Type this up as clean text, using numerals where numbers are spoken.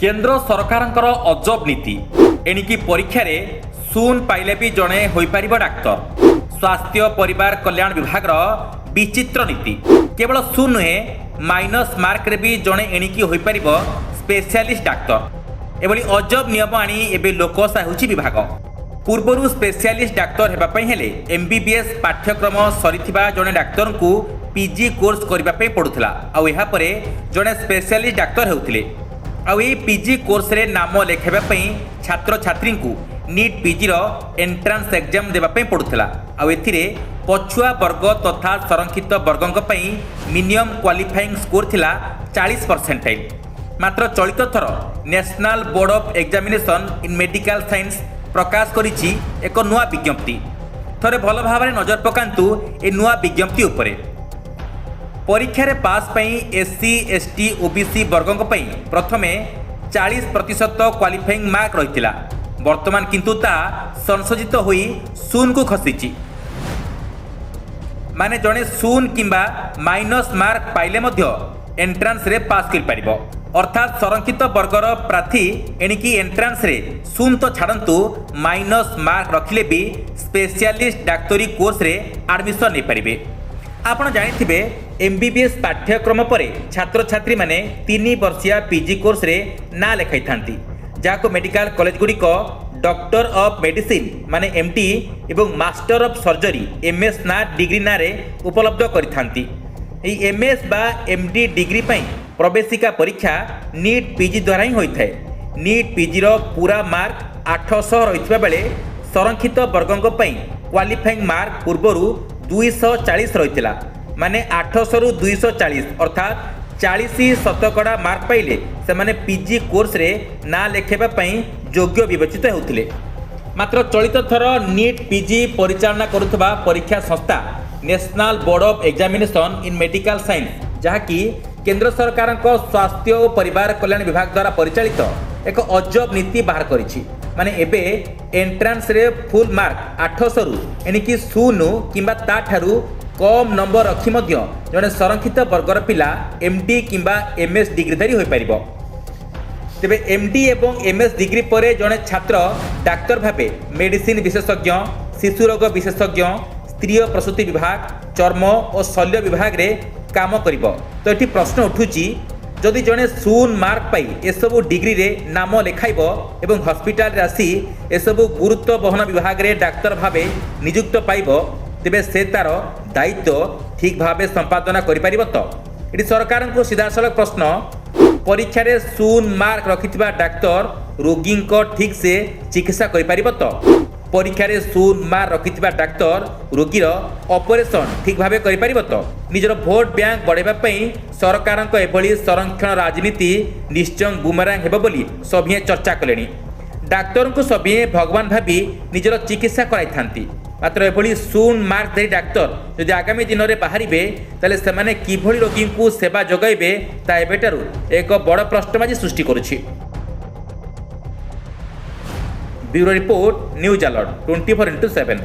केंद्र सरकारଙ୍କର अजब नीति एणिकी परीक्षा रे शून पाइले भी जड़े हो पार डाक्तर। स्वास्थ्य परिवार कल्याण विभाग विचित्र नीति केवल शून नुहे माइनस मार्क रे भी जड़े एणिकी हो पार स्पेशलिस्ट डाक्तर। एभली अजब नियम आनी एबे लोकसा होची विभाग। पूर्वर स्पेशलिस्ट डाक्तर हेबापई हेले एमबीबीएस पाठ्यक्रम सरीथिबा जड़े डाक्तर को पीजी कोर्स करने पड़ूला। आउ एहा परे जड़े स्पेशलिस्ट डाक्तर होउथिले। आउ ये पीजी कोर्स रे नाम लेखाइबा छात्र छात्री को नीट पीजी रो एंट्रांस एग्जाम देवाई पड़ूला। आउ एथिरे पछुआ वर्ग तथा संरक्षित वर्गों मिनिमम क्वालिफाइंग स्कोर थिला 40%। मात्र चलित थर National Board of Examination in Medical Science प्रकाश करिछि एक नुआ विज्ञप्ति। थरे भल भाव नजर पकांतु ए नुआ विज्ञप्ति उपरे। परीक्षा रे पास पई एससी एसटी ओबीसी वर्गों पई प्रथमे 40% क्वालिफाइंग मार्क रहितिला। वर्तमान किंतु ता संशोधित होई शून को खसीछि। माने जणे शून किंबा माइनस मार्क पाइले मध्य एंट्रांस रे पास कर पारिबो। अर्थात संरक्षित वर्गर प्रार्थी एणिकी एंट्रांस रे शून तो छाड़ू माइनस मार्क रखिले भी स्पेशलिस्ट डाक्तरी कोर्स रे एडमिशन नहीं पारिबे। आपण जानिथिबे एमबीबीएस पाठ्यक्रम परे छात्र छात्री माने 3 वर्षिया पीजी कोर्स रे ना लेखाई थांती, जाको मेडिकल कॉलेज गुडी को डॉक्टर ऑफ मेडिसिन माने एमटी एवं मास्टर ऑफ सर्जरी एमएस ना डिग्री ना रे उपलब्ध करिथांती। एई एमएस बा एमडी डिग्री पई प्रवेशिका परीक्षा नीट पीजी द्वारा ही होइथाय। नीट पीजी रो पूरा मार्क 800 रहितबा बेले संरक्षित वर्गों पई क्वालिफाइंग मार्क पूर्वरु 240 रहितला। माने 800 रु 240 अर्थात 40% मार्क पाइले से माने पीजी कोर्स रे ना लेखेबा पई योग्य विवेचित होउथिले। मात्र चलित थर नीट पीजी परिचालना करुथबा परीक्षा संस्था national Board of Examination in Medical science, जहाँकि केंद्र सरकार स्वास्थ्य और परिवार कल्याण विभाग द्वारा परिचालित एक अजब नीति बाहर करिछि। माने एबे एंट्रांस रे फुल मार्क 800 रु एणिकी शून्य किंबा ताठारु कम नंबर रखी मध्य जड़े संरक्षित वर्गर पिला एमडी किंबा एमएस डिग्रीधारी हो पारिबो। तेबे एमडी एवं एमएस डिग्री परे जड़े छात्र डाक्तर भावे मेडिसिन विशेषज्ञ, शिशु रोग विशेषज्ञ, स्त्री प्रसूति विभाग, चर्म और शल्य विभाग रे काम करिबो। तो एठी प्रश्न उठुची, जदि जड़े शून मार्क पाई एसबू डिग्री रे नाम लेखाइबो एवं हॉस्पिटल रे आसी एसबू गुरुत्व बहन विभाग रे डाक्तर भावे नियुक्त पाइबो, तेबे से तार दायित्व ठीक भावे संपादना करि परिबो। तो एठी सरकार को सीधासलख प्रश्न, परीक्षा रे शून मार्क रखिथिबा डाक्तर रोगी को ठीक से चिकित्सा करि परिबो। तो परीक्षा रे शून मार्क रखिथिबा डाक्तर रोगीर ऑपरेशन ठीक भावे करि परिबो। तो निजर भोट बैंक बढ़ाइबा पई सरकार को एभली संरक्षण राजनीति निश्चय बुमरांग हेबो बोली सभिए चर्चा कलेनी। डाक्तर को सभिए भगवान भावी निजर चिकित्सा कराई थांती। मात्र एभली शून मार्क धरी डाक्तर यदि आगामी दिन में बाहरिबे ताले सेमाने किभली रोगी को सेवा जोगाइबे ता एबेटारु एक बड़ प्रश्नबाजी सृष्टि करुछि। Bureau report, news alert 24x7।